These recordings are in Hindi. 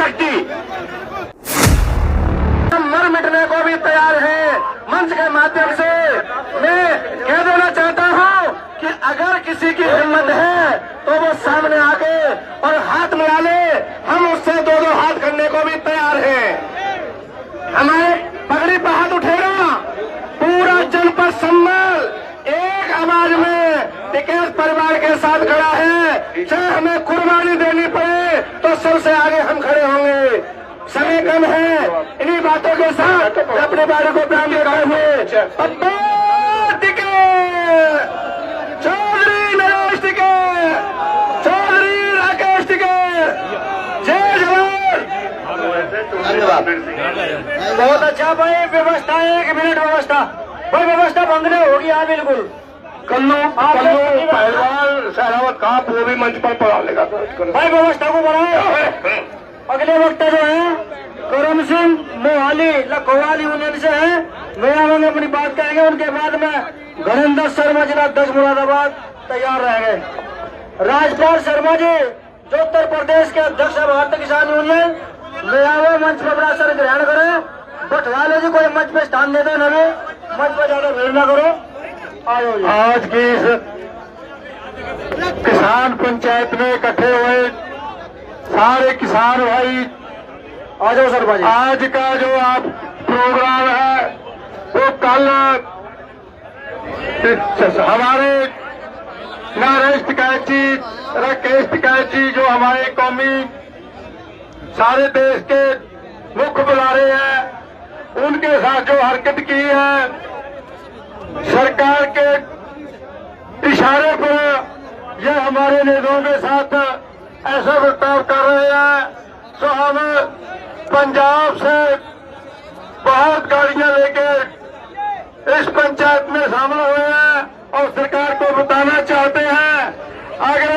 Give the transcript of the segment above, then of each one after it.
व्यक्ति मर मिटने को भी तैयार है। मंच के माध्यम से मैं कह देना चाहता हूं कि अगर किसी की हिम्मत है तो वो सामने आके और हाथ मिला ले, हम उससे दो दो हाथ करने को भी तैयार हैं। हमारे पगड़ी पर हाथ उठेगा, पूरा जनपद सम्मल एक आवाज में टिकैत परिवार के साथ खड़ा है। चाहे हमें कुर्बानी देनी पड़े तो सबसे आगे हम खड़े होंगे। समय कम है, इन्हीं बातों के साथ अपने बारे को प्रारंभ करते हुए पप्पू टिकैत, चौधरी नरेश टिकैत, चौधरी राकेश टिकैत, जय जवान। धन्यवाद। बहुत अच्छा भाई, व्यवस्था 1 मिनट व्यवस्था भाई, व्यवस्था बंद नहीं होगी। हाँ बिल्कुल। कल्लू पहलवान सहरावत का वो भी मंच पर पढ़ा लेगा भाई, व्यवस्था को बढ़ाए। अगले वक्ता जो है करम सिंह मोहाली लखोवाली यूनियन से है, वे आगे अपनी बात कहेंगे। उनके बाद में घरेंद्र शर्मा जिला अध्यक्ष मुरादाबाद तैयार रहेंगे। राजपाल शर्मा जी जो उत्तर प्रदेश के अध्यक्ष है भारतीय किसान यूनियन, वे आगे मंच पर अपना सर ग्रहण करें। बटवाले जी कोई मंच पे स्थान दे दो, नवे मंच पर ज्यादा भीड़ न करो। आज की इस किसान पंचायत में इकट्ठे हुए सारे किसान भाई, आ जाओ सर भाई। आज का जो आप प्रोग्राम है वो कल हमारे नरेश टिकैत जी, राकेश टिकैत जी जो हमारे कौमी सारे देश के मुख्य बुलारे हैं, उनके साथ जो हरकत की है, सरकार के इशारे पर यह हमारे नेताओं के साथ ऐसा बर्ताव कर रहे हैं। तो हम पंजाब से बहुत गाड़ियां लेकर इस पंचायत में शामिल हुए हैं और सरकार को बताना चाहते हैं अगर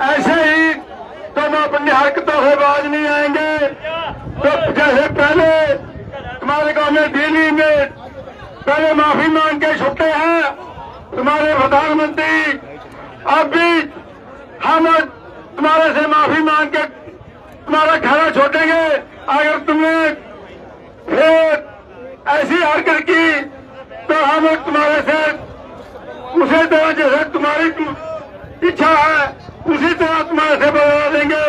ऐसे ही तुम अपनी हरकतों से बाज नहीं आएंगे तो जैसे पहले तुम्हारे गांव में दिल्ली में पहले माफी मांग के छुट्टे हैं तुम्हारे प्रधानमंत्री, अब भी हम तुम्हारे से माफी मांग के तुम्हारा खाना छोड़ेंगे अगर तुमने फिर ऐसी हरकत की तो हम तुम्हारे से उसी तरह जैसे तुम्हारी इच्छा है उसी तरह तुम्हारे से बदला देंगे।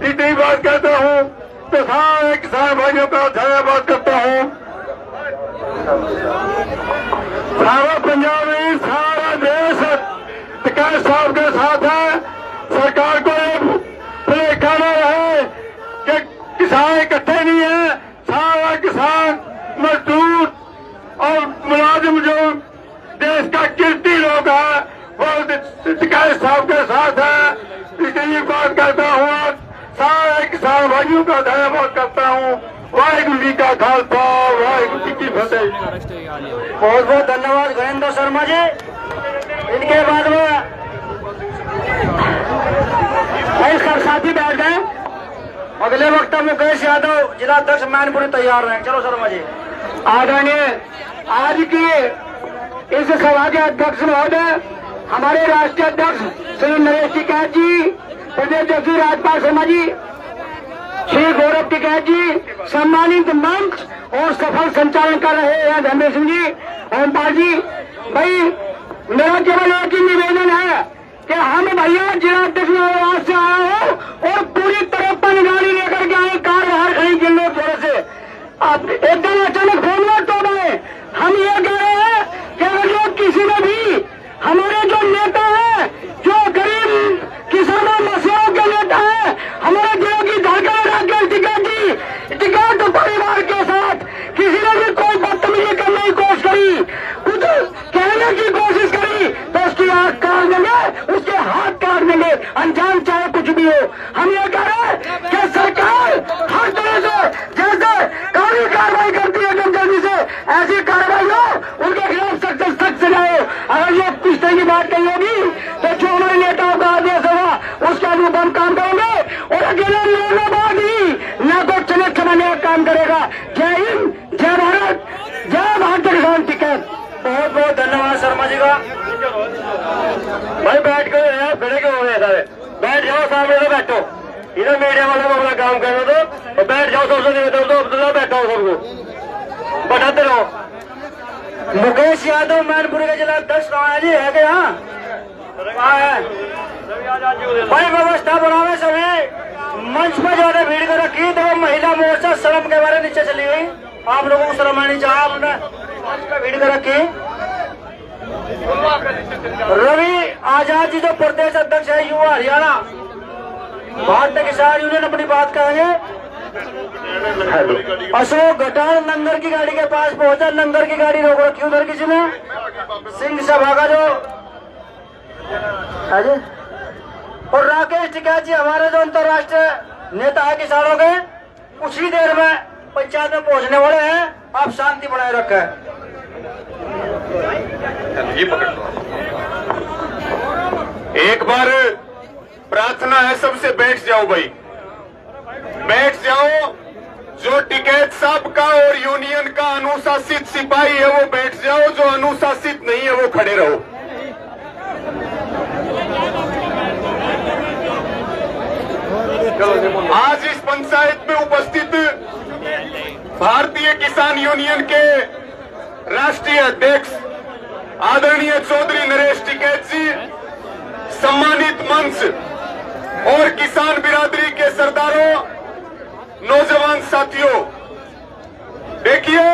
इतनी बात कहता हूँ तो सारे किसान भाइयों का धन्यवाद करता हूँ। सारा पंजाब नहीं सारा देश टिकैत साहब के साथ है। सरकार को ये कहना है कि किसान इकट्ठे नहीं है, सारा किसान मजदूर और मुलाजिम जो देश का कीर्ति लोग है वो टिकैत साहब के साथ है। इसलिए बात करता हूँ, सारे किसान भाइयों का धन्यवाद करता हूँ। वाहिगुरू जी का खालसा, वाहिगुरू जी की फतेह। बहुत बहुत धन्यवाद घरेंद्र शर्मा जी। इनके बाद में साथी बैठ गए। अगले वक्ता मुकेश यादव जिला अध्यक्ष मैनपुरी तैयार रहे। चलो शर्मा जी आदरणीय आज की इस सभा के अध्यक्ष महोदय हमारे राष्ट्रीय अध्यक्ष श्री नरेश टिकैत जी, प्रदेश अध्यक्ष राजपाल शर्मा जी, श्री गौरव टिकैत जी, सम्मानित मंच और सफल संचालन कर रहे हैं धर्मेश सिंह जी, ओमपाल जी। भाई मेरा केवल एक ही निवेदन है कि हम भैया जिला अध्यक्ष से आया हो और पूरी तरह पर गाड़ी लेकर के आए, कार बाहर खड़ी जिले थोड़े से अब एकदम अचानक फोन में तो गए। हम ये कह रहे हैं कि अगर किसी ने भी हमारे जो नेता है जो गरीब किसानों मसीहों के नेता है, हमारे जिले की धड़कन राकेश टिकैत जी, टिकैत परिवार के साथ किसी ने भी कोई बदतमीजी करने की कोशिश करी, कुछ कहने की कोशिश करी तो उसकी आंख काट देंगे, उसके हाथ काट देंगे, अंजाम चाहे कुछ भी हो। हम ये कह रहे हैं कि सरकार हर तरह से जैसे कानूनी कार्रवाई करती है एकदम जल्दी से ऐसी कार्रवाई हो, उनके खिलाफ सख्त से सख्त सजा हो। अगर ये कुछ तरह की बात कही होगी तो जो हमारे नेताओं का आदेश होगा उसके अनुरूप हम काम करेंगे और अकेले लोग ही न तो चले चलाने का काम करेगा। जय हिंद, जय भारत, जय भारतीय किसान टिकैत। बहुत बहुत धन्यवाद शर्मा जी का। भाई बैठ कर खड़े क्यों हो गए सारे, बैठ जाओ, सामने से बैठो। इधर मीडिया वाले को अपना काम करने दो और बैठ जाओ। सबसे निवेदन दो, अब्दुल्ला बैठा हो सबको, बैठाते रहो। मुकेश यादव मैनपुरी के जिला अध्यक्ष कहाँ जी है क्या? कहाँ है भाई? व्यवस्था बनावे सभी। मंच पर ज्यादा भीड़ कर रखी तो महिला मोर्चा शर्म के बारे नीचे चली गई। आप लोगों को शर्म आनी चाहिए। आपने मंच पर भीड़ कर रखी। रवि आजाद जी जो प्रदेश अध्यक्ष है युवा हरियाणा भारतीय किसान यूनियन, अपनी बात कहेंगे। अशोक घटाल नंगर की गाड़ी के पास पहुंचा। नंगर की गाड़ी रोक रखी उधर किसी ने। सिंह सभा का जो है जी, और राकेश टिकैत जी हमारे जो अंतर्राष्ट्रीय नेता है किसानों के, कुछ ही देर में पंचायत में पहुंचने वाले हैं। आप शांति बनाए रखें। एक बार प्रार्थना है सबसे, बैठ जाओ भाई, बैठ जाओ। जो टिकैत साहब का और यूनियन का अनुशासित सिपाही है वो बैठ जाओ, जो अनुशासित नहीं है वो खड़े रहो। आज इस पंचायत में उपस्थित भारतीय किसान यूनियन के राष्ट्रीय अध्यक्ष आदरणीय चौधरी नरेश टिकैत जी, सम्मानित मंच और किसान बिरादरी के सरदारों, नौजवान साथियों, देखिए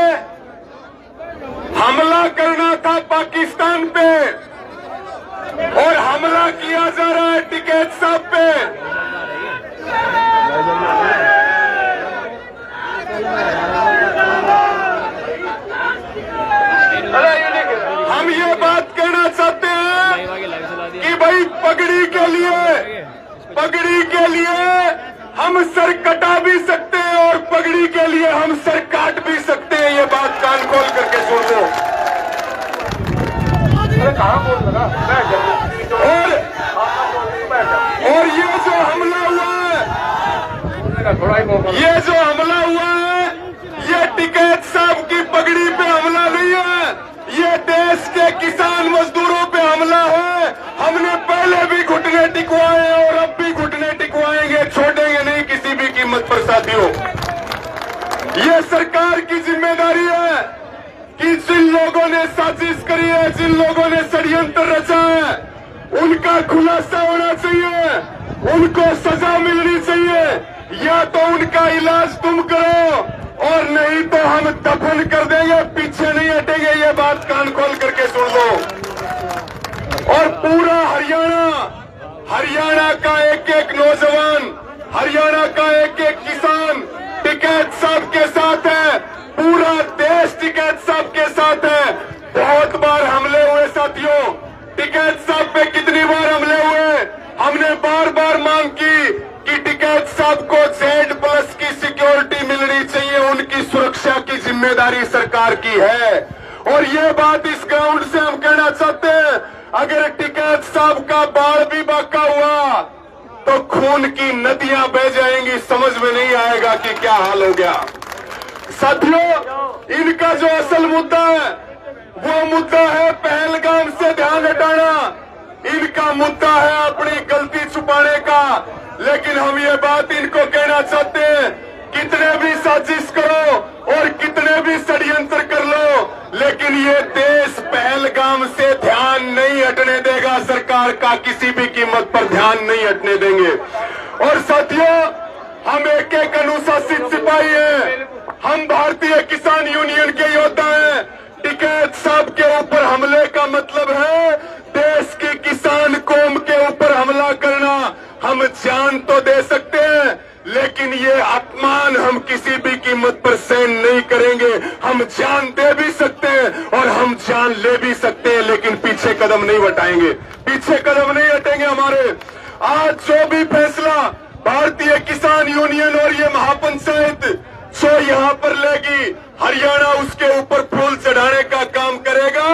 हमला करना था पाकिस्तान पे और हमला किया जा रहा है टिकैत साहब पे। हम ये बात कहना चाहते हैं कि भाई पगड़ी के लिए हम सर कटा भी सकते हैं और पगड़ी के लिए हम सर काट भी सकते हैं। ये बात कान खोल करके सुन लो। और ये जो हमला हुआ है, ये टिकैत साहब की पगड़ी पे हमला नहीं है, ये देश के किसान मजदूरों पे हमला है। हमने पहले भी घुटने टिकवाए और अब भी घुटने टिकवाएंगे, छोड़ेंगे नहीं किसी भी कीमत पर साथियों। ये सरकार की जिम्मेदारी है कि जिन लोगों ने साजिश करी है, जिन लोगों ने षड्यंत्र रचा है, उनका खुलासा होना चाहिए, उनको सजा मिलनी चाहिए। या तो उनका इलाज तुम करो और नहीं तो हम दफन कर देंगे, पीछे नहीं हटेंगे। ये बात कान खोल करके सुन लो। और पूरा हरियाणा का एक एक नौजवान, हरियाणा का एक एक किसान टिकैत साहब के साथ है। पूरा देश टिकैत साहब के साथ है। बहुत बार हमले हुए साथियों, टिकैत साहब पे कितनी बार हमले हुए। हमने बार बार मांग की कि टिकैत साहब को Z+ की सिक्योरिटी मिलनी चाहिए, उनकी सुरक्षा की जिम्मेदारी सरकार की है। और ये बात इस ग्राउंड से हम कहना चाहते हैं, अगर टिकैत साहब का बाल भी बाका हुआ तो खून की नदियां बह जाएंगी, समझ में नहीं आएगा कि क्या हाल हो गया। साथियों, इनका जो असल मुद्दा है वो मुद्दा है पहलगाम से ध्यान हटाना। इनका मुद्दा है अपनी गलती छुपाने का। लेकिन हम ये बात इनको कहना चाहते हैं, कितने भी साजिश करो और कितने भी षड्यंत्र कर लो, लेकिन ये देश पहलगाम से ध्यान नहीं हटने देगा। सरकार का किसी भी कीमत पर ध्यान नहीं हटने देंगे। और साथियों, हम एक एक अनुशासित सिपाही हैं, हम भारतीय किसान यूनियन के योद्धा हैं। टिकैत साहब के ऊपर हमले का मतलब है देश की किसान कौम के ऊपर हमला करना। हम जान तो दे सकते हैं, लेकिन ये अपमान हम किसी भी कीमत पर सहन नहीं करेंगे। हम जान दे भी सकते हैं और हम जान ले भी सकते हैं, लेकिन पीछे कदम नहीं हटाएंगे, पीछे कदम नहीं हटेंगे हमारे। आज जो भी फैसला भारतीय किसान यूनियन और ये महापंचायत जो यहाँ पर लेगी, हरियाणा उसके ऊपर फूल चढ़ाने का काम करेगा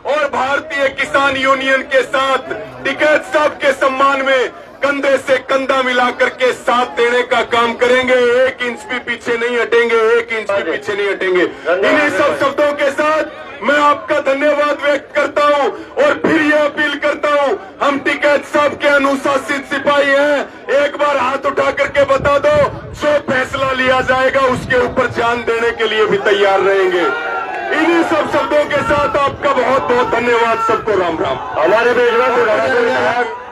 और भारतीय किसान यूनियन के साथ टिकैत साहब के सम्मान में कंधे से कंधा मिलाकर के साथ देने का काम करेंगे। 1 इंच भी पीछे नहीं हटेंगे, 1 इंच भी पीछे नहीं हटेंगे। इन्हीं सब शब्दों के साथ मैं आपका धन्यवाद व्यक्त करता हूं और फिर यह अपील करता हूं, हम टिकैत साहब के अनुशासित सिपाही हैं। एक बार हाथ उठा करके बता दो, जो फैसला लिया जाएगा उसके ऊपर जान देने के लिए भी तैयार रहेंगे। इन्हीं सब शब्दों के साथ आपका बहुत बहुत धन्यवाद। सबको राम राम। हमारे बीच में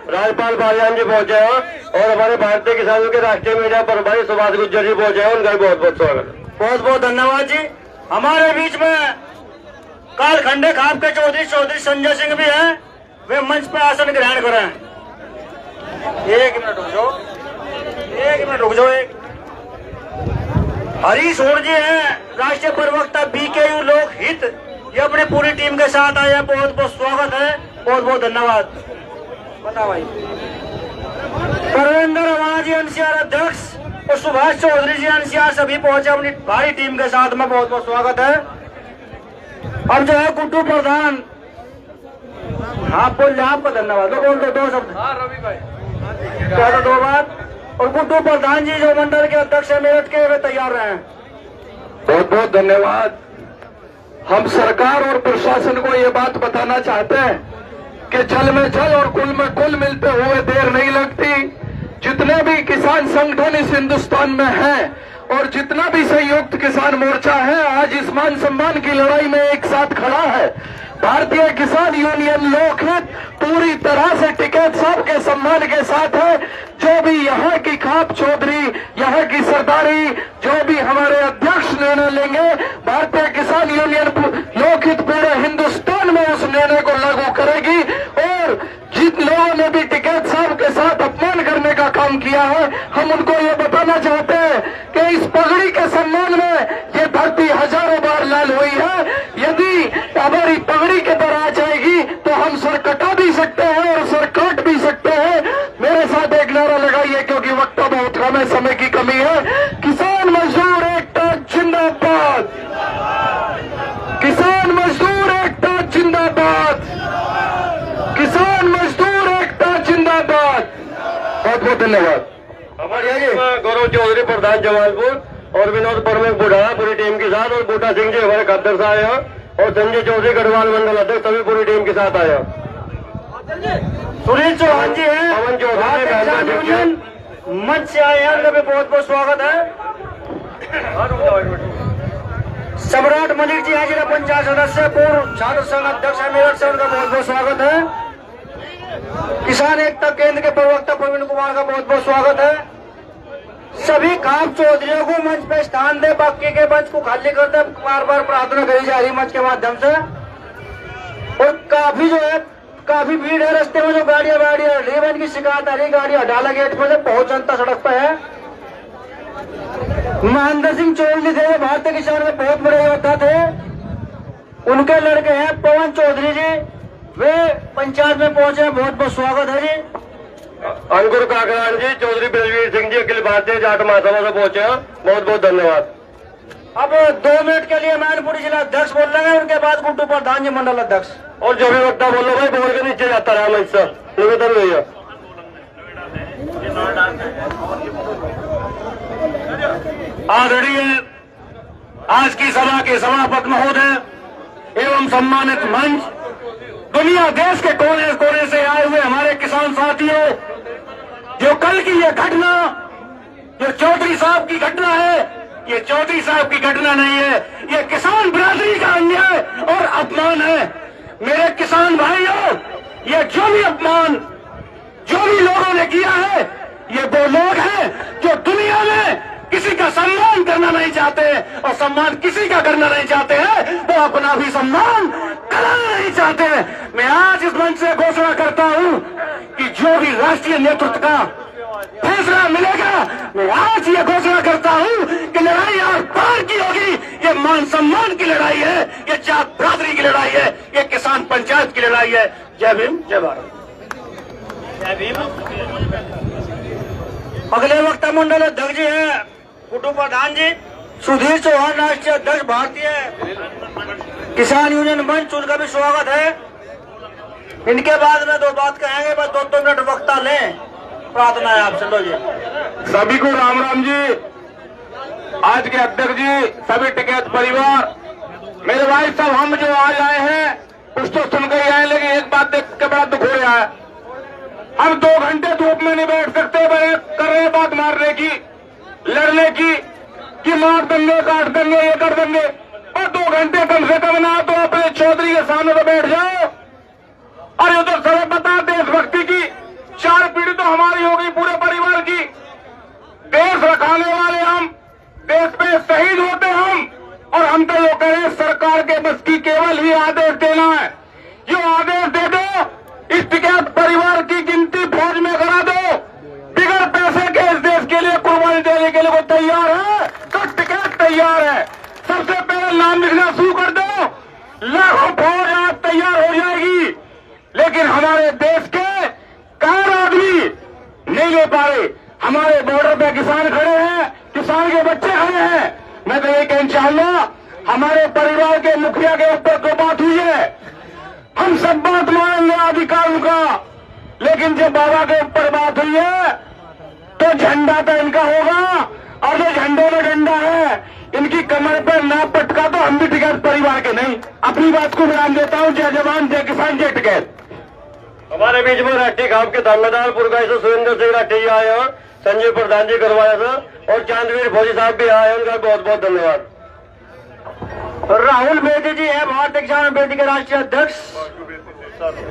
राज्यपाल बालियान जी पहुंचे हैं और हमारे भारतीय किसानों के राष्ट्रीय मीडिया पर भाई सुभाष गुज्जर जी पहुंचे हैं, उनका बहुत बहुत स्वागत। बहुत बहुत धन्यवाद जी। हमारे बीच में काल खंडे खाप के चौधरी संजय सिंह भी हैं, वे मंच पर आसन ग्रहण करें। एक मिनट रुक जाओ, एक हरीश सोन जी हैं, राष्ट्रीय प्रवक्ता बीकेयू लोक हित, ये अपनी पूरी टीम के साथ आए हैं, बहुत बहुत स्वागत है, बहुत बहुत धन्यवाद। बता भाई। परवेंद्र अवाना जी एनसीआर अध्यक्ष और सुभाष चौधरी जी एनसीआर सभी पहुंचे अपनी भारी टीम के साथ में, बहुत बहुत स्वागत है। अब जो है गुड्डू प्रधान, हाँ बोल आपका धन्यवाद, बोल दो शब्द। हाँ रवि भाई क्या था दो बात। और गुड्डू प्रधान जी जो मंडल के अध्यक्ष है मेरठ के, वे तैयार रहे। बहुत बहुत धन्यवाद। हम सरकार और प्रशासन को ये बात बताना चाहते हैं कि जल में जल और कुल में कुल मिलते हुए देर नहीं लगती। जितने भी किसान संगठन इस हिंदुस्तान में हैं और जितना भी संयुक्त किसान मोर्चा है, आज इस मान सम्मान की लड़ाई में एक साथ खड़ा है। भारतीय किसान यूनियन लोकहित पूरी तरह से टिकैत साहब के सम्मान के साथ है। जो भी यहाँ की खाप चौधरी, यहाँ की सरदारी, जो भी हमारे अध्यक्ष निर्णय लेंगे, भारतीय किसान यूनियन लोकहित पूरे हिंदुस्तान में उस निर्णय को लागू करेगी। और जिन लोगों ने भी टिकैत साहब के साथ अपमान करने का काम किया है, हम उनको ये बताना चाहते हैं कि इस पगड़ी के सम्मान में ये धरती हजारों बार लाल हुई है। यदि हमारी पगड़ी के तरह आ जाएगी तो हम सर कटा भी सकते हैं और सर काट भी सकते हैं। मेरे साथ एक नारा लगाइए, क्योंकि वक्त बहुत कम है, समय की कमी है। किसान मजदूर एकता जिंदाबाद, किसान मजदूर एकता जिंदाबाद, किसान मजदूर एकता जिंदाबाद। बहुत बहुत धन्यवाद। हमारे गौरव चौधरी प्रधान जमालपुर और विनोद परमेश बुढ़ाना पूरी टीम के साथ, और बूटा सिंह जी हमारे खद्दर से आए हैं, और संजय चौधरी गढ़वाल मंडल अध्यक्ष सभी पूरी टीम के साथ आए हैं। सुनील चौहान जी हैं, पवन चौधरी मंच से आए हैं, उनका भी बहुत बहुत स्वागत है। सम्राट मलिक जी हैं, जिला पंचायत सदस्य, पूर्व छात्र संघ अध्यक्ष है मेरठ से, उनका बहुत बहुत स्वागत है। किसान एकता केंद्र के प्रवक्ता प्रवीण कुमार का बहुत बहुत स्वागत है। सभी खाप चौधरियों को मंच पे स्थान दे, बाकी के मंच को खाली करते बार बार प्रार्थना करी जा रही मंच के माध्यम से। और काफी जो है काफी भीड़ है रास्ते में, जो गाड़ियां लेवन की शिकायत आ रही, गाड़ी अडाला गेट पर से पहुंच जनता सड़क पर है। महेंद्र सिंह चौधरी थे, भारतीय किसान में बहुत बड़े योद्धा थे, उनके लड़के हैं पवन चौधरी जी, वे पंचायत में पहुंचे हैं, बहुत बहुत स्वागत है जी। अंकुर काकरान जी, चौधरी बलवीर सिंह जी अखिल भारतीय जाट महासभा से पहुंचे हैं, बहुत बहुत धन्यवाद। अब 2 मिनट के लिए मैनपुरी जिला अध्यक्ष बोल रहे हैं, उनके बाद गुड्डू प्रधान जी मंडल अध्यक्ष, और जो भी वक्ता बोलो भाई बोल के नीचे जाता रहा मंच से, निवेदन भैया। आदरणीय आज की सभा के सभापति महोदय एवं सम्मानित मंच, दुनिया देश के कोने कोने से आए हुए हमारे किसान साथियों, जो कल की ये घटना, जो चौधरी साहब की घटना है, ये चौधरी साहब की घटना नहीं है, ये किसान बिरादरी का अन्याय और अपमान है। मेरे किसान भाइयों, ये जो भी अपमान जो भी लोगों ने किया है, ये वो लोग हैं जो दुनिया में किसी का सम्मान करना नहीं चाहते, और सम्मान किसी का करना नहीं चाहते हैं, वो अपना भी सम्मान कराना नहीं चाहते। मैं आज इस मंच से घोषणा करता हूं कि जो भी राष्ट्रीय नेतृत्व का फैसला मिलेगा, मैं आज ये घोषणा करता हूं कि लड़ाई और पार की होगी। ये मान सम्मान की लड़ाई है, ये जात बिरादरी की लड़ाई है, ये किसान पंचायत की लड़ाई है। जय भीम, जय भारत। जय भीम। अगले वक्ता मंडल अध्यक्ष जी है गुड्डू प्रधान जी, सुधीर चौहान राष्ट्रीय अध्यक्ष भारतीय किसान यूनियन मंच, उनका भी स्वागत है। इनके बाद में 2 बात कहेंगे, बस 2 मिनट वक्ता लें, प्रार्थना है आपसे। लो जी, सभी को राम राम जी। आज के अध्यक्ष जी, सभी टिकैत परिवार, मेरे भाई साहब, हम जो आज आए हैं कुछ तो सुन कर आए, लेकिन एक बात देख के बड़ा दुख हो रहा है। हम 2 घंटे धूप में नहीं बैठ सकते, बात मारने की, लड़ने की कि मार देंगे, काट देंगे, ये कर देंगे, और 2 घंटे कम से कम ना तो अपने चौधरी के सामने तो बैठ जाओ। अरे ये तो सब पता देशभक्ति की 4 पीढ़ी तो हमारी हो गई, पूरे परिवार की। देश रखाने वाले हम, देश पे शहीद होते हम, और हम तो ये करें सरकार के बस की केवल ही आदेश देना है। ये आदेश दे दो, इस टिकैत परिवार की गिनती फौज में करा दो, बिगड़ पैसे के इस देश के लिए कुर्बानी देने के लिए वो तैयार है तो टिकैत तैयार है। सबसे पहले नाम लिखना शुरू कर दो, लाखों फौज आज तैयार हो जाएगी। लेकिन हमारे देश के कार आदमी नहीं ले पा रहे। हमारे बॉर्डर पे किसान खड़े हैं, किसान के बच्चे खड़े हैं। मैं तो ये कह इंशाअल्लाह हमारे परिवार के मुखिया के ऊपर तो बात हुई है, हम सब बात मानेंगे अधिकारियों का, लेकिन जब बाबा के ऊपर बात हुई है तो झंडा तो इनका होगा, और जो झंडे में डंडा है इनकी कमर पर ना पटका तो हम भी टिकैत परिवार के नहीं। अपनी बात को विराम देता हूं। जय जवान, जय किसान, जय टिकैत। हमारे बीच में राठी गांव के दामेदार पुरगाई से सुरेंद्र सिंह राठी जी आए हैं, संजय प्रधान जी करवाया था, और चांदवीर फौजी साहब भी आए हैं, उनका बहुत बहुत धन्यवाद। राहुल बेदी जी है भारतीय किसान बेदी के राष्ट्रीय अध्यक्ष।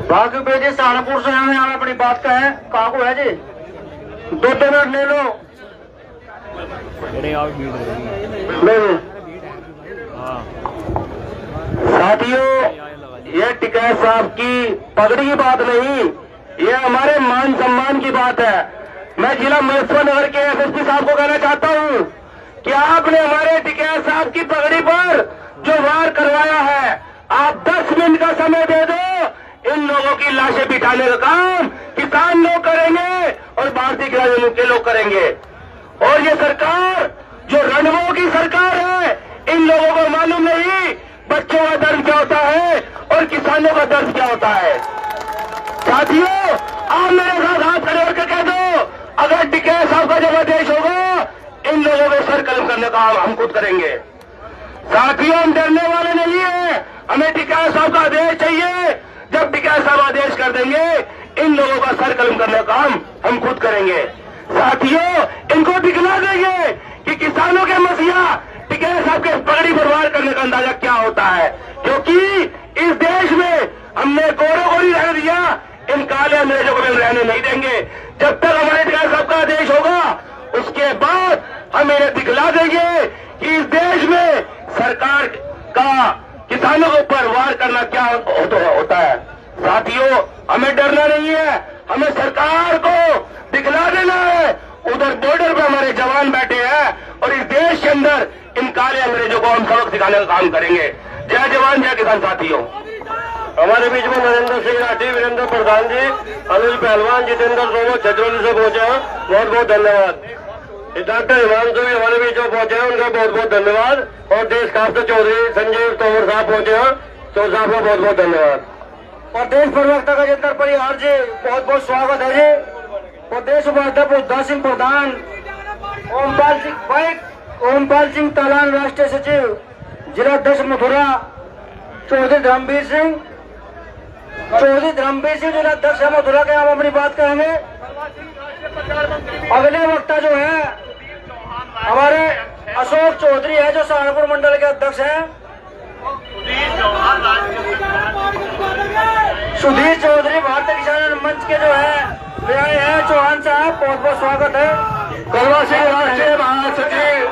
बाकी बेदी सहारनपुर से हमें अपनी बात का है, कहा को है जी, 2 मिनट ले लो। साथियों, ये टिकैत साहब की पगड़ी की बात नहीं, ये हमारे मान सम्मान की बात है। मैं जिला मुजफ्फरनगर के एसएसपी साहब को कहना चाहता हूँ कि आपने हमारे टिकैत साहब की पगड़ी पर जो वार करवाया है, आप 10 मिनट का समय दे दो, इन लोगों की लाशें बिठाने का काम किसान लोग करेंगे और भारतीय किसान के लोग करेंगे। और ये सरकार जो रणवों की सरकार है, इन लोगों को मालूम नहीं बच्चों का दर्द क्या होता है और किसानों का दर्द क्या होता है। साथियों, आप मेरे साथ हाथ खड़े होकर कह दो, अगर टिकैत साहब का जब आदेश होगा, इन लोगों को सर कलम करने का हम खुद करेंगे। साथियों, हम डरने वाले नहीं है, हमें टिकैत साहब का आदेश चाहिए। जब टिकैत साहब आदेश कर देंगे, इन लोगों का सर कलम करने का काम हम खुद करेंगे। साथियों, इनको दिखला देंगे कि किसानों के मसीहा टिकैत साहब के पगड़ी पर वार करने का अंदाजा क्या होता है, क्योंकि इस देश में हमने गोरों को नहीं रहने दिया, इन काले अंग्रेजों को भी रहने नहीं देंगे। जब तक हमारे टिकैत साहब का आदेश होगा, उसके बाद हम इन्हें दिखला देंगे कि इस देश में सरकार का किसानों के ऊपर वार करना क्या होता है। साथियों, हमें डरना नहीं है, हमें सरकार को दिखला देना है। उधर बॉर्डर पे हमारे जवान बैठे हैं और इस देश के अंदर इन काले अंग्रेजों को हम सबक सिखाने का काम करेंगे। जय जवान, जय किसान। साथियों, हमारे बीच में नरेंद्र सिंह राठी, वीरेंद्र प्रधान जी, अनिल पहलवान, जितेंद्र सोमो छतरौली से पहुंचे हैं, बहुत बहुत धन्यवाद। डॉक्टर हिमांशु भी हमारे बीच में पहुंचे हैं, उनका बहुत बहुत धन्यवाद। और देश खास चौधरी संजय तोमर साहब पहुंचे हैं, चौधरी साहब का बहुत बहुत धन्यवाद। प्रदेश प्रवक्ता गजेंद्र परिहार जी, बहुत बहुत स्वागत है जी। प्रदेश उपाध्यक्ष उद्धा सिंह प्रधान, ओमपाल सिंह तालान राष्ट्रीय सचिव, जिला अध्यक्ष मथुरा चौधरी धर्मवीर सिंह, जिला अध्यक्ष है मथुरा के, हम अपनी बात कहेंगे। अगले वक्ता जो है हमारे अशोक चौधरी है, जो सहारनपुर मंडल के अध्यक्ष हैं। सुधीर चौधरी भारतीय किसान मंच के जो है वे आए हैं। चौहान साहब, बहुत बहुत स्वागत है। कलवा सिंह राष्ट्रीय महासचिव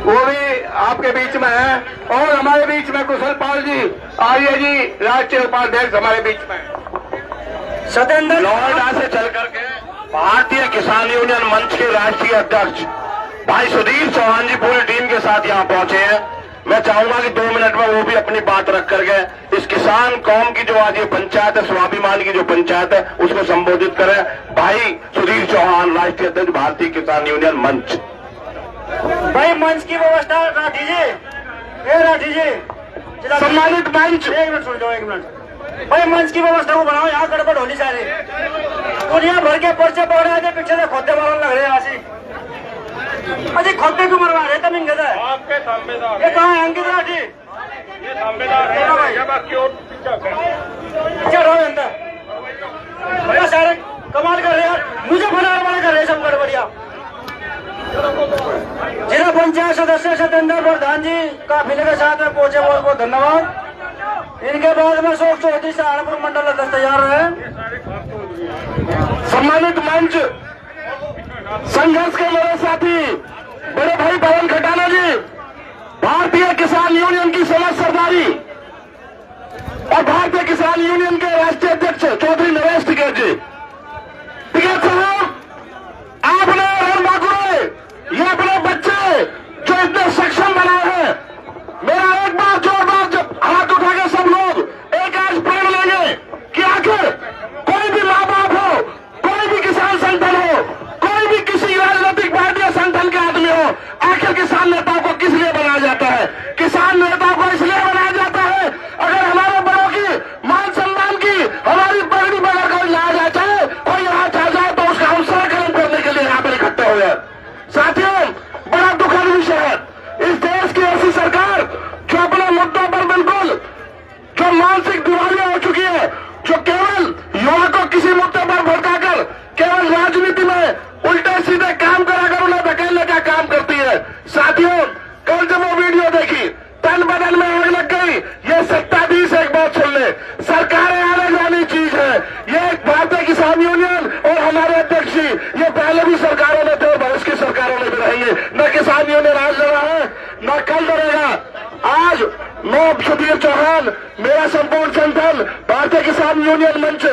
वो भी आपके बीच में है, और हमारे बीच में कुशल पाल जी, आर्य जी, राष्ट्रीय उपाध्यक्ष हमारे बीच में। सत्येंद्र नोएडा से चल करके भारतीय किसान यूनियन मंच के राष्ट्रीय अध्यक्ष भाई सुधीर चौहान जी पूरी टीम के साथ यहाँ पहुंचे हैं। मैं चाहूंगा कि 2 मिनट में वो भी अपनी बात रख करके इस किसान कौम की जो आज ये पंचायत है, स्वाभिमान की जो पंचायत है, उसको संबोधित करें। भाई सुधीर चौहान, राष्ट्रीय अध्यक्ष भारतीय किसान यूनियन मंच। भाई मंच की व्यवस्था राठी जी, राठी जी, सम्मानित मंच, 1 मिनट सुन जाओ, 1 मिनट। भाई मंच की व्यवस्था को बनाओ, यहाँ गड़बड़ होनी चाहिए। दुनिया भर के पर्चे पकड़े थे, पीछे से खोदे मारने लग रहे हैं। अजी खोदे क्यों मरवा रहे थे? आपके सामनेदार ये कहाँ है अंकित राठी? ये सामनेदार है, चलो अंदर। सारे कमाल कर रहे हैं यार, मुझे बनाने वाले कर रहे हैं सब गड़बड़िया। जिला पंचायत सदस्य सत्येंद्र प्रधान जी काफिले के साथ में पहुंचे, बहुत बहुत धन्यवाद। इनके बाद में शोक चौधरी सहारनपुर मंडल अध्यक्ष तैयार रहे। सम्मानित मंच संघर्ष के मेरे साथी बड़े भाई पवन खटाना जी, भारतीय किसान यूनियन की समझ सरदारी और भारतीय किसान यूनियन के राष्ट्रीय अध्यक्ष चौधरी नरेश टिकैत जी। टिकैत साहब, आपने और बाकुरे ये अपने बच्चे जो इतने सक्षम बनाए हैं, मेरा एक बार जोरदार जब हाथ उठा के सब लोग एक आज प्रण लेंगे कि आखिर कोई भी माँ बाप हो, कोई भी किसान संगठन हो, कोई भी किसी राजनीतिक पार्टी या संगठन के आदमी हो, आखिर किसान नेताओं को किस लिए बनाया जाता है? किसान नेताओं को इसलिए बनाया जाता है अगर हमारे बड़ों की मान सम्मान की हमारी पगड़ी बना कर लाया जाए, कोई यहाँ चाह जाए तो उसका हम सरकलम करने के लिए यहाँ पर इकट्ठे हुए हैं। साथियों, बड़ा दुखद विषय है, इस देश की ऐसी सरकार जो अपने मुद्दों पर बिल्कुल जो मानसिक दिवालिया हो चुकी है, जो केवल युवा को किसी मुद्दे पर भड़काकर केवल राजनीति में उल्टे सीधे काम कराकर उन्हें धकेलने का काम करती है। साथियों, कल जब वो वीडियो देखी, तन बदन में आग लग गई। ये सत्ताधीश एक बात सुन ले, सरकारें आने जानी चीज है। ये भारतीय किसान यूनियन और हमारे अध्यक्ष जी, ये पहले भी सरकारों में थे और भविष्य की सरकारों में भी रहेंगे। न किसान यूनियन आज लड़ा है, न कल लड़ेगा। आज मैं सुधीर चौहान, मेरा संपूर्ण संगठन भारतीय किसान यूनियन मंच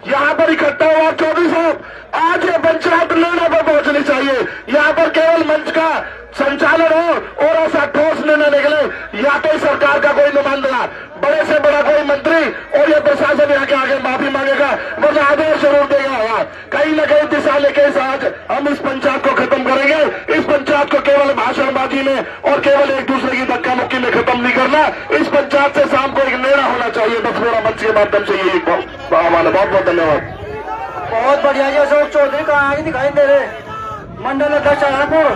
यहाँ पर इकट्ठा हुआ। चौधरी साहब, आज ये पंचायत निर्णय पर पहुंचनी चाहिए। यहाँ पर केवल मंच का संचालन हो और ऐसा ठोस निर्णय निकले, या तो सरकार का कोई नुमाइंदा, बड़े से बड़ा कोई मंत्री और ये प्रशासन यहाँ के आगे माफी मांगेगा, मतलब आदेश जरूर देगा। यार कहीं न कहीं दिशा लेके आज हम इस पंचायत को खत्म करेंगे। इस पंचायत को केवल भाषणबाजी में और केवल एक दूसरे की धक्का मुक्की में खत्म नहीं करना। इस पंचायत से शाम को एक निर्णय होना चाहिए। बस मेरा मंच के माध्यम से यही हमारा बहुत बहुत धन्यवाद। बहुत बढ़िया जी। अशोक चौधरी कहाँ आगे दिखाई दे रहे, मंडल अध्यक्ष सहारनपुर,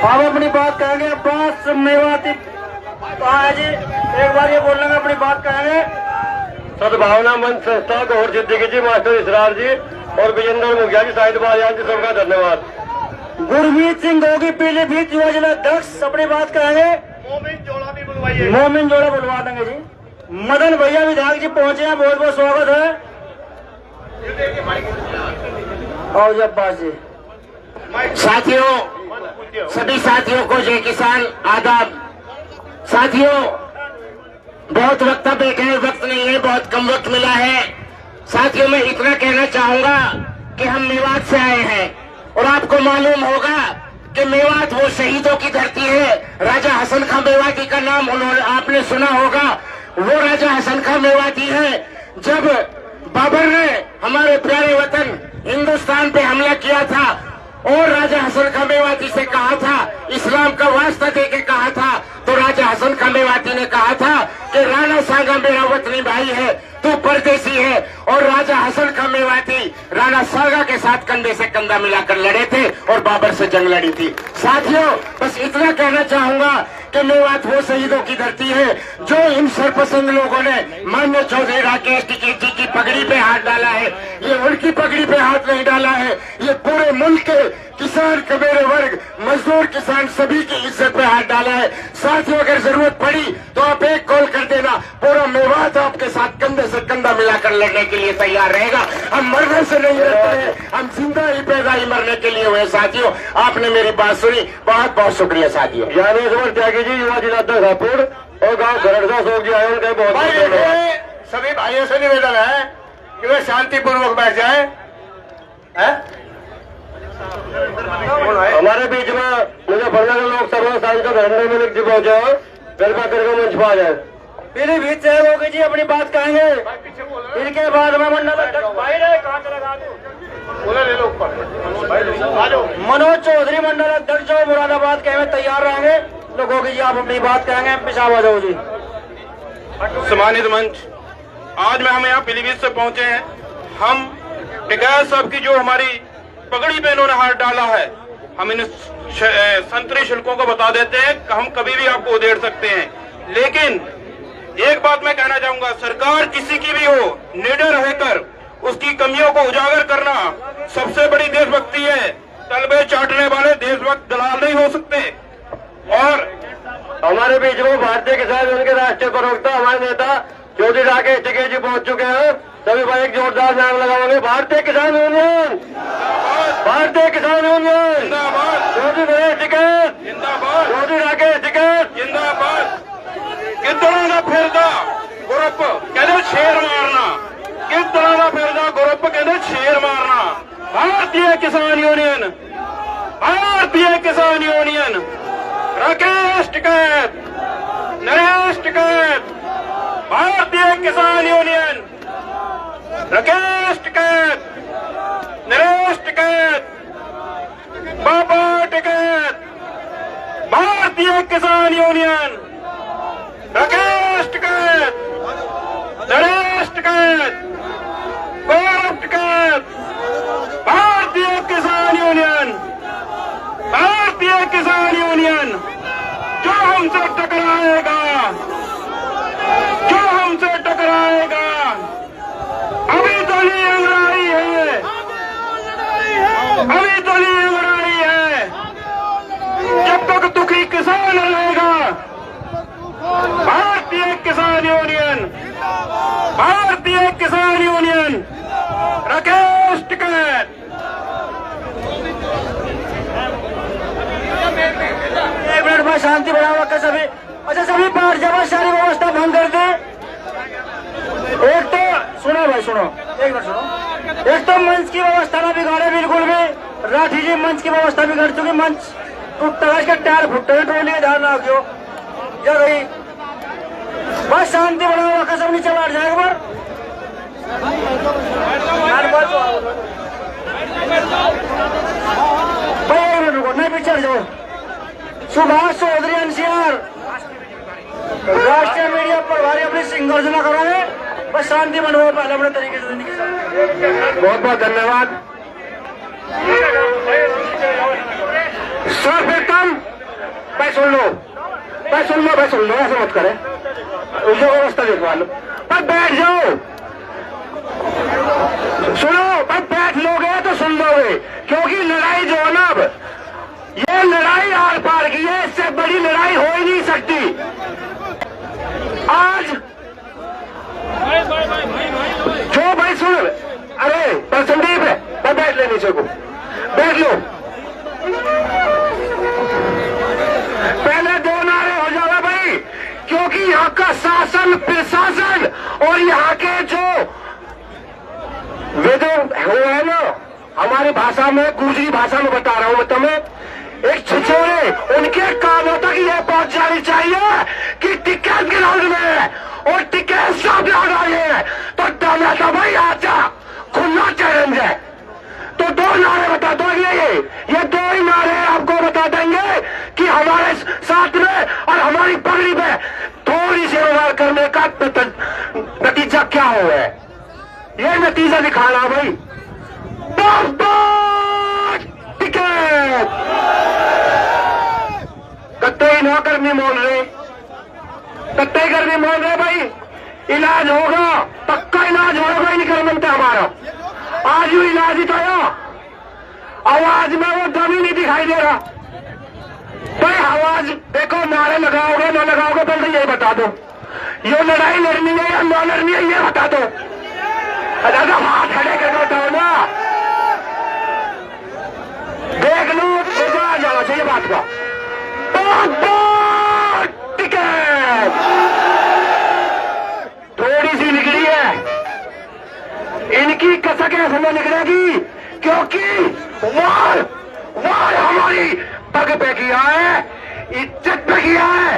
आप अपनी बात कहेंगे। पांच मेवाती कहाँ है जी, एक बार ये बोलने में अपनी बात कहेंगे। सद्भावना मंच संस्था को और सिद्दीकी जी, मास्टर इसरार जी और विजेंद्र मुखिया जी, साहित्य बाजार जी, सबका धन्यवाद। गुरमीत सिंह गोगी पीलीभीत युवा जिला अध्यक्ष अपनी बात कहेंगे। मोमिन जोड़ा भी बुलवाइए। मोमिन जोड़ा बुलवा देंगे जी। मदन भैया विधायक जी पहुंचे हैं, बहुत बहुत स्वागत है। और अब्बास जी। साथियों, सभी साथियों को जय किसान, आदाब। साथियों, बहुत वक्तव्य कहने वक्त नहीं है, बहुत कम वक्त मिला है। साथियों, मैं इतना कहना चाहूंगा कि हम मेवात से आए हैं और आपको मालूम होगा कि मेवात वो शहीदों की धरती है। राजा हसन खां मेवाती का नाम आपने सुना होगा। वो राजा हसन खां मेवाती है। जब बाबर ने हमारे प्यारे वतन हिंदुस्तान पे हमला किया था और राजा हसन खां मेवाती से कहा था, इस्लाम का वास्ता देके कहा था, तो राजा हसन खां मेवाती ने कहा था कि राणा सांगा मेरा वतनी भाई है, तू परदेसी है। और राजा हसन खां मेवाती राणा सांगा के साथ कंधे से कंधा मिलाकर लड़े थे और बाबर से जंग लड़ी थी। साथियों, बस इतना कहना चाहूंगा कि मेवात वो शहीदों की धरती है जो इन सरपसंद लोगों ने माननीय चौधरी राकेश टिकैत जी की पगड़ी पे हाथ डाला है। ये उनकी पगड़ी पे हाथ नहीं डाला है, ये पूरे मुल्क के किसान, कबीरे वर्ग, मजदूर किसान सभी की इज्जत पे हाथ डाला है। साथियों, अगर जरूरत पड़ी तो आप एक कॉल कर देना, पूरा मेवात आपके साथ कंधे से कंधा मिलाकर लड़ने के लिए तैयार रहेगा। हम मरने से नहीं रहते हैं, हम जिंदा ही पैदा ही मरने के लिए हुए। साथियों, आपने मेरी बात सुनी, बहुत बहुत शुक्रिया। साथियों, ज्ञानेश्वर त्यागी जी, युवा जिला अध्यक्ष रायपुर और गांव खरड़सा शोक जी आए, उनका बहुत धन्यवाद। सभी भाइयों से निवेदन है कि वे शांतिपूर्वक बैठ जाए। हमारे बीच में मुजफ्फरनगर लोकसभा सांसद हरने मलिक जी पहुंचे हो, कृपया करके मंच पर आ जाए। पीलीभीत से गोगी जी अपनी बात कहेंगे। इनके बाद में मंडल अध्यक्ष भाई रहे, कहाँ चले मनोज चौधरी मंडल अध्यक्ष जो मुरादाबाद के में तैयार रहेंगे। तो गोगी जी आप अपनी बात कहेंगे, पिछावा जाओ जी। सम्मानित मंच, आज में हम यहाँ पीलीभीत से पहुंचे हैं। हम टिकैत साहब की जो हमारी पगड़ी पे इन्होंने हाथ डाला है, हम इन संतरी शुल्कों को बता देते हैं कि हम कभी भी आपको उधेड़ सकते हैं। लेकिन एक बात मैं कहना चाहूंगा, सरकार किसी की भी हो, निडर रहकर उसकी कमियों को उजागर करना सबसे बड़ी देशभक्ति है। तलबे चाटने वाले देशभक्त दलाल नहीं हो सकते। और हमारे बीच में भारतीय किसान यूनियन के राष्ट्रीय प्रवक्ता हमारे नेता चौधरी राकेश टिकैत जी पहुंच चुके हैं। सभी भाई एक जोरदार नाम लगाओगे, भारतीय किसान यूनियन, भारतीय किसान यूनियन जिंदाबाद, चौधरी राकेश टिकैत, जिंदाबाद, चौधरी राकेश टिकैत जिंदाबाद। कितना ना फिरदा ग्रुप कहते शेर मारना, कितना ना फिरदा ग्रुप कहते शेर मारना। भारतीय किसान यूनियन, भारतीय किसान यूनियन, राकेश टिकैत, नरेश टिकैत, भारतीय किसान यूनियन, राकेश टिकैत, नरेश टिकैत, बाबा टिकैत, भारतीय किसान यूनियन, राकेश टिकैत, नरेश टिकैत, गौरव टिकैत, भारतीय किसान यूनियन, भारतीय किसान यूनियन। जो हमसे टकराएगा, जो हमसे टकराएगा, अभी तो ये लड़ाई है, अभी तो ये लड़ाई है। जब तक दुखी किसान रहेगा, भारतीय किसान यूनियन, भारतीय किसान यूनियन, राकेश टिकैत। एक मिनट में शांति बनाओ का सभी। अच्छा सभी पार्ट जब सारी व्यवस्था भंग कर दे। एक तो सुनो भाई, सुनो एक मिनट सुनो। एक तो मंच की व्यवस्था ना बिगाड़े बिल्कुल भी। राठी जी मंच की व्यवस्था बिगड़ चुकी, मंच टूटता है, इसका टायर फुटता है, ट्रोली ध्यान रखियो। जा रही बस शांति बनाओ का सब नीचे बैठ जाए एक बार। भाई एक मिनट रुको, नहीं पीछे जाओ। सुभाष चौधरी एनसीआर राष्ट्रीय मीडिया प्रभारी अपनी संघर्षना करोगे, बस शांति बनवाओ पहले अपने तरीके से। बहुत बहुत धन्यवाद सर। फिर कम भाई सुन लो, भाई सुन लो, भाई सुन लो, ऐसा मत करे, उनकी व्यवस्था देखवा लो। भाई बैठ जाओ, सुनो भाई, बैठ लोगे तो सुन लोगे, क्योंकि लड़ाई जो है ना, अब ये लड़ाई आर पार की है, इससे बड़ी लड़ाई हो ही नहीं सकती। आज जो भाई सुन, अरे पर संदीप है, मैं बैठ ले नीचे को, बैठ लो। पहले दो नारे हो जाओ भाई, क्योंकि यहाँ का शासन प्रशासन और यहाँ के जो वे जो है ना, हमारी भाषा में, गुजरी भाषा में बता रहा हूं मैं तुम्हें, एक छिछोरे, उनके कानों तक ये पहुंच जानी चाहिए कि टिकैत ग्राउंड में और टिकैत सब लड़ रहे हैं, तो दम तो भाई आजा, खुला चैलेंज है। तो दो नारे बता दो, ये दो ही नारे आपको बता देंगे कि हमारे साथ में और हमारी पगड़ी में थोड़ी सी व्यवहार करने का नतीजा क्या हुआ है, ये नतीजा दिखाना भाई। टिकैत कत्ते नौकरनी मोल रहे, कत्ते करनी मोल रहे भाई। इलाज होगा, पक्का इलाज होगा ही निकल बनता हमारा। आज भी इलाज ही तो आवाज में वो दम ही नहीं दिखाई दे रहा भाई। आवाज देखो, नारे लगाओगे ना लगाओगे, पहले यही बता दो, ये लड़ाई लड़नी है या ना लड़नी है, ये बता दो। अगर हाथ खड़े कर बताओ ना, देख लो, मुझे आ जाना चाहिए बात का। टिकैत थोड़ी सी निकली है, इनकी कसक ऐसे में निकलेगी, क्योंकि वार हमारी पग पे किया है, इज्जत पे किया है।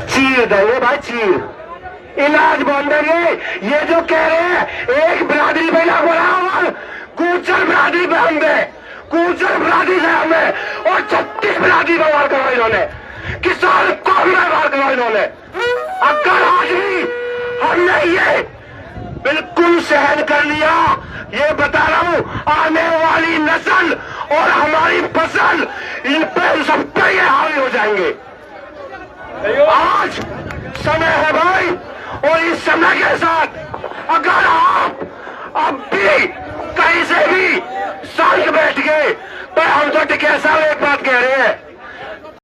चीर देंगे भाई, चीर। इलाज बंद है। ये जो कह रहे हैं एक बिरादरी पे ना बराबर, गुर्जर बिरादरी पे हम दे, गुर्जर बिरादरी से हमें और 36 बिरादरी पे वार करा इन्होंने, किसान कौम में वार करा इन्होंने। अगर आज भी हमने ये बिल्कुल सहन कर लिया, ये बता रहा हूं, आने वाली नस्ल और हमारी फसल, इन पे सब पे ये हावी हो जाएंगे। आज समय है भाई, और इस समय के साथ अगर आप अब भी कहीं से भी साल बैठ गए, पर हम तो टिकैत साहब